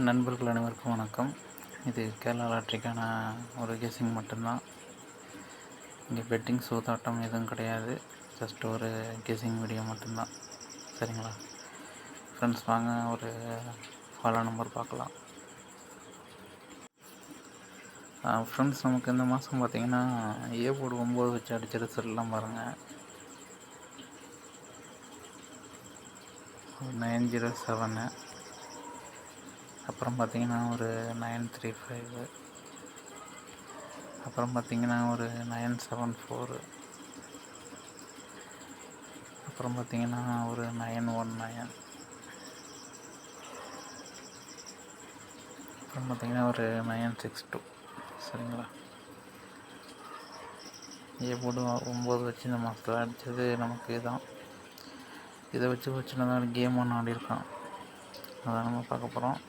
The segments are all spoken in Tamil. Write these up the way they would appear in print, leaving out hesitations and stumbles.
நண்பர்கள் அனைவருக்கும் வணக்கம். இது கேரளா லாட்ரிக்கான ஒரு கெஸ்ஸிங் மட்டும்தான். இங்கே பெட்டிங் சூதாட்டம் எதுவும் கிடையாது. ஜஸ்ட் ஒரு கெஸ்ஸிங் வீடியோ மட்டும்தான். சரிங்களா ஃப்ரெண்ட்ஸ், வாங்க ஒரு ஃபாலோ நம்பர் பார்க்கலாம். ஃப்ரெண்ட்ஸ், நமக்கு இந்த மாதம் பார்த்திங்கன்னா ஏ போர்டு 9 வச்சு அடித்த ரிசல்ட்லாம் பாருங்கள். 907, அப்புறம் பார்த்திங்கன்னா ஒரு 935, அப்புறம் பார்த்திங்கன்னா ஒரு 974, அப்புறம் பார்த்திங்கன்னா ஒரு 919, அப்புறம் பார்த்திங்கன்னா ஒரு 962. சரிங்களா, ஏ போர்டு 9 வச்சு இந்த மாதத்தில் அடித்தது நமக்கு தான். இதை வச்சு சின்னதாக கேம் ஒன்று ஆடிருக்கோம். அதை நம்ம பார்க்க போகிறோம்.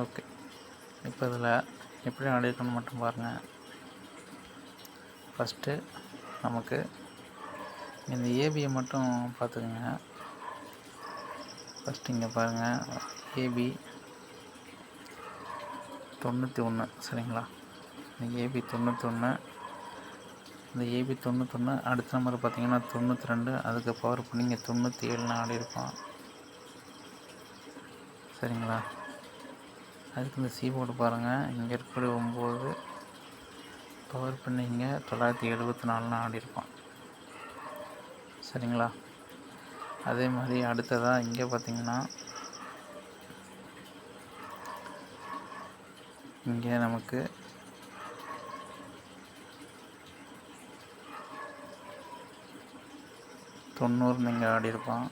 ஓகே, இப்போ இதில் எப்படி ஆடிருக்கணும்னு மட்டும் பாருங்கள். ஃபஸ்ட்டு நமக்கு இந்த ஏபியை மட்டும் பார்த்துக்குங்க. ஃபஸ்ட்டு இங்கே பாருங்கள், ஏபி 91. சரிங்களா, இந்த ஏபி 91, இந்த ஏபி 91 அடுத்த நம்பர் பார்த்திங்கன்னா 92. அதுக்கு பவர் பண்ணி இங்கே 97 ஆடிருப்போம். சரிங்களா, அதுக்கு இந்த சி போர்டு பாருங்கள், இங்கே இருக்கக்கூடிய 9 பவர் பண்ணி இங்கே 974 ஆடிருப்போம். சரிங்களா, அதே மாதிரி அடுத்ததாக இங்கே பார்த்திங்கன்னா இங்கே நமக்கு நீங்கள் ஆடிருப்பான்.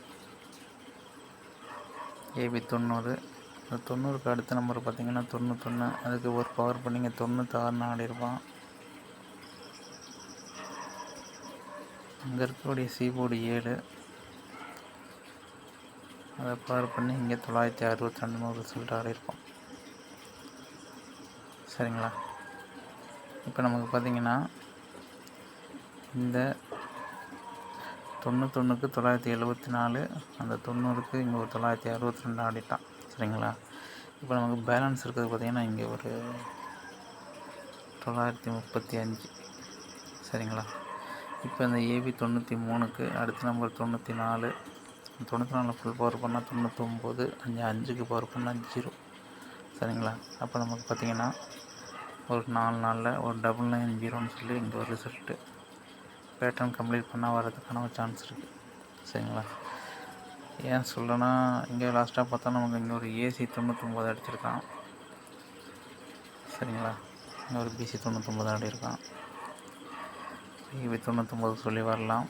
ஏபி 90, இந்த 90க்கு அடுத்த நம்பர் பார்த்திங்கன்னா 91. அதுக்கு ஒரு பவர் பண்ணிங்க 96 ஆடிருப்பான். அங்கே இருக்கக்கூடிய சி போர்டு 7, அதை பவர் பண்ணி இங்கே 962 ரிசல்ட் ஆடிருப்போம். சரிங்களா, இப்போ நமக்கு பார்த்திங்கன்னா இந்த 91க்கு 974, அந்த 90க்கு இங்கே ஒரு 962 ஆடிட்டான். சரிங்களா, இப்போ நமக்கு பேலன்ஸ் இருக்கிறது பார்த்திங்கன்னா இங்கே ஒரு 935. சரிங்களா, இப்போ இந்த ஏபி 93க்கு அடுத்த நம்பர் 94. 94 ஃபுல் பவர் பண்ணால் 99, 5க்கு பவர் பண்ணால் 0. சரிங்களா, அப்போ நமக்கு பார்த்திங்கன்னா ஒரு 4 நாளில் ஒரு 990 சொல்லி இங்கே ஒரு ரிசல்ட்டு பேட்டர்ன் கம்ப்ளீட் பண்ணால் வரதுக்கான ஒரு சான்ஸ் இருக்குது. சரிங்களா, ஏன் சொல்லனா, இங்கே லாஸ்ட்டாக பார்த்தா நமக்கு இங்கே ஒரு ஏசி 99 அடிச்சிருக்கான். சரிங்களா, இங்கே ஒரு பிசி 99 ஆடிருக்கான். ஏபி 99 சொல்லி வரலாம்.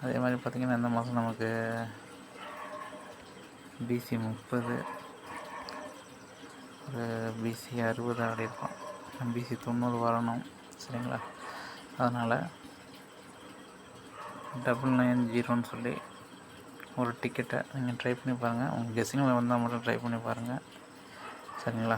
அதே மாதிரி பார்த்திங்கன்னா இந்த மாதம் நமக்கு பிசி 30, ஒரு பிசி 60 ஆடிருப்பான். பிசி 90 வரணும். சரிங்களா, அதனால் 990 சொல்லி ஒரு டிக்கெட்டை நீங்கள் ட்ரை பண்ணி பாருங்கள். உங்கள் கெஸ்ஸிங்கில் வந்தால் மட்டும் ட்ரை பண்ணி பாருங்கள். சரிங்களா,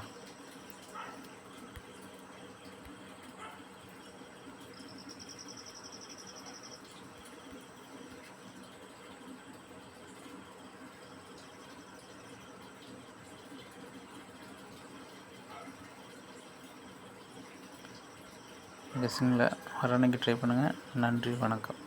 கெஸ்ஸிங்கில் வர அன்றைக்கி ட்ரை பண்ணுங்கள். நன்றி, வணக்கம்.